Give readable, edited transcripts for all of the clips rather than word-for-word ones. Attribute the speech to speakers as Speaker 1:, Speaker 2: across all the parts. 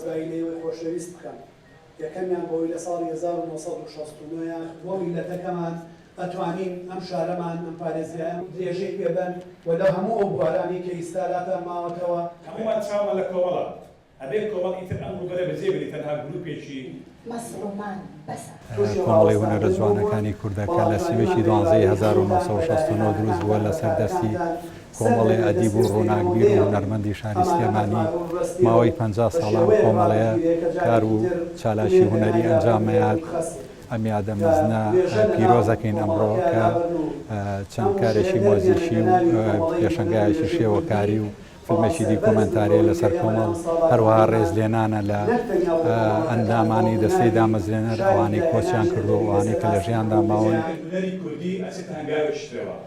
Speaker 1: ڕێزگایی لێوەی خۆشەویست بکەم. یەکەمیان بۆی لە ساڵی 1969 بۆ میلەتەکەمان ئەتوانین ئەم شارەمان ئەم پارێزگایان درێژەی پێبەن و لە هەموو ئەو بوارانی کە ئیستا لاپە ماوەتەوە
Speaker 2: هەمومان چاومان لە کۆمەڵە ئەبێ کۆمەڵ ئیتر ئەم ڕووبەرە بەجێبێت تەنها گروپێکی
Speaker 3: کۆمەڵی هونەرە جوانەکانی کوردەکە لە سیوێکی 1969 دروست بووە لە سەردەستی کۆمەڵی ئەدیب و ڕووناکبیر و هونەرمەندی شاری سلێمانی ماوەی 50 ساڵان کۆمەڵەیە کار و چالاشی هونەری ئەنجامەیات ئەم یادە مەزنە پیرۆزەکەین ئەمڕۆ کە چەند کارێکی مۆزیکی و پێشەنگایەکی شێوەکاری و فیلمێکی دیکۆمەنتاریە لەسەر کۆمەڵ هەروەها ڕێزلێنانە لە ئەندامانی دەستەی دامەزرێنەر ئەوانەی کۆچیان کردو ئەوانەی کە لە ژیاندا ماون
Speaker 2: کوردی ئەچێتە هەنگاوێشترەوە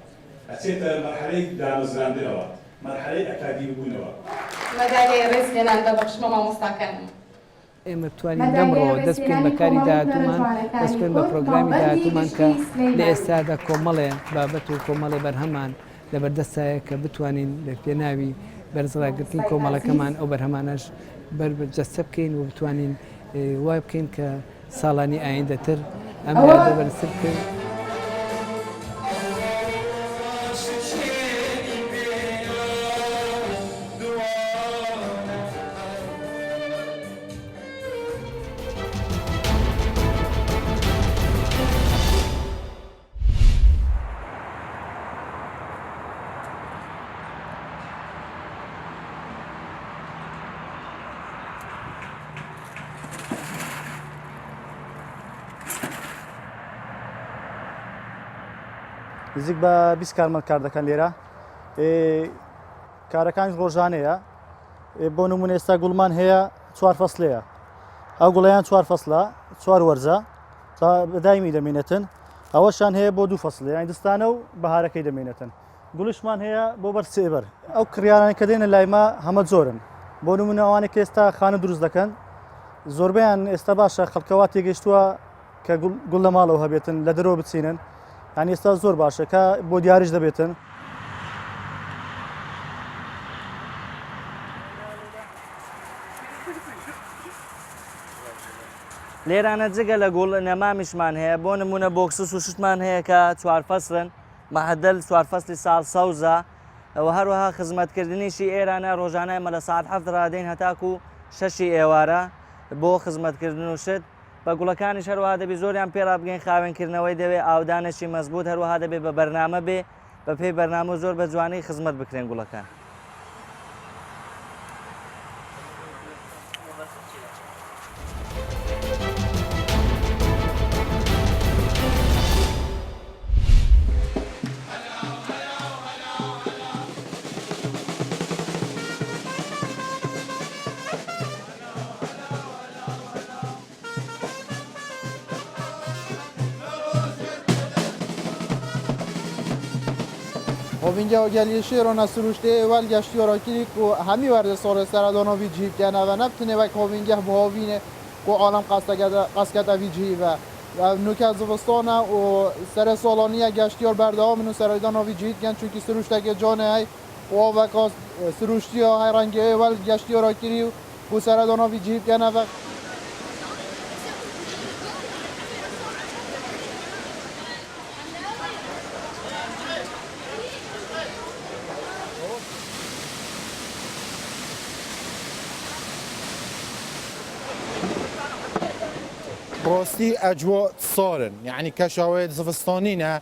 Speaker 2: ئەچێتە مەرحەلەی دامەزراندنەوە مەرحەلەی ئەکادیمی بوونەوە
Speaker 4: مەدالیای ڕێزلێنان دەبەخشمە مامۆستاکانم.
Speaker 5: ئێمە بتوانین لەمڕۆ دەست بکەین بە کاری داهاتوومان دەست بکەین بە پرۆگرامی داهاتوومان کە لە ئێستادا کۆمەڵێ بابەت و کۆمەڵێ بەرهەمان لەبەردەستایە کە بتوانین لە پێناوی بەرزڕاگرتنی کۆمەڵەکەمان ئەو بەرهەمانەش بەرجەستە بکەین و بتوانین وای بکەین کە ساڵانی ئایندەتر ئەم یادە بەرزتر بکەین.
Speaker 6: نزیک بە 20 کارمەند کار دەکەن لێرە کارەکانی ڕۆژانەیە بۆ نمونە ئێستا گوڵمان هەیە 4 فەسلەیە ئەو گوڵیان 4 فەسلە 4 وەرزە دایمی دەمێنێتن ئەوەشان هەیە بۆ 2 فەسل یانی دستانە و بەهارەکەی دەمێنێتن گوڵشمان هەیە بۆ بەر سێبەر ئەو کڕیارانی کە دێنە لایما هەمە زۆرن بۆ نمونە ئەوانێک کە ئێستا خانە دروست دەکەن زۆربیان ئێستا باشە خەڵکەوات تێگەیشتووە کە گوڵ لە ماڵەوە هەبێتن لە دەرەوە بچینن یانی ئێستا زۆر باشە کە بۆ دیاریش دەبێتن.
Speaker 7: لێرانە جگە لە گوڵ نەمامیشمان هەیە بۆ نمونە بۆکسس و شتمان هەیە کە 4 فەسلن مەعدەل 4 فەسلی ساڵ سەوزە ئەوە هەروەها خزمەتکردنیشی ئێرانە ڕۆژانە مە لە ساعت 7 ڕادەین هەتاکو 6 ئێوارە بۆ خزمەتکردن و شت بە گوڵەکانیش هەروەها دەبێت زۆریان پێڕا بگەین خاوێنکردنەوەی دەوێت ئاودانێکی مەزبوط هەروەها دەبێت بە بەرنامە بێ بە پێی بەرنامە زۆر بە جوانەی خزمەت بکرێن گوڵەکان.
Speaker 8: Hovinga gelişirona sürüşte evvel geçti orakili ku hami vardı sonra Saradonovi cip yani ve neptine ve hovinga bu hovine ku alam qaskata vici ve nukat zivistana o sere solaniya geçtiyor berdavamın Saradonovi cip yani çünkü sürüşteki canı hay o vakas sürüştü hayrangi evvel geçti orakili bu Saradonovi cip yani ve
Speaker 9: روستي أجواء صارن يعني كشواهد زفستانينا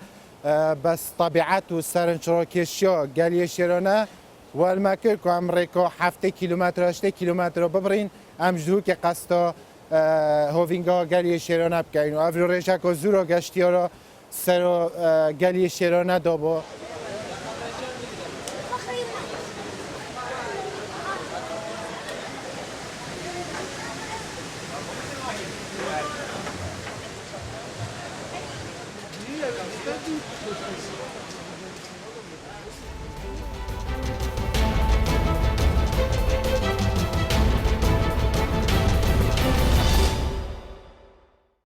Speaker 9: بس طبيعته سرنشراكيشيا قالي شيرانا والمكر كو أمريكا 7 كيلومتر 8 كيلومتر ببرين أمجدو كقصتا هوفينغا قالي شيرانا بكين وأفرو ريشا كوزورا قشتيارا سرا قالي شيرانا دابا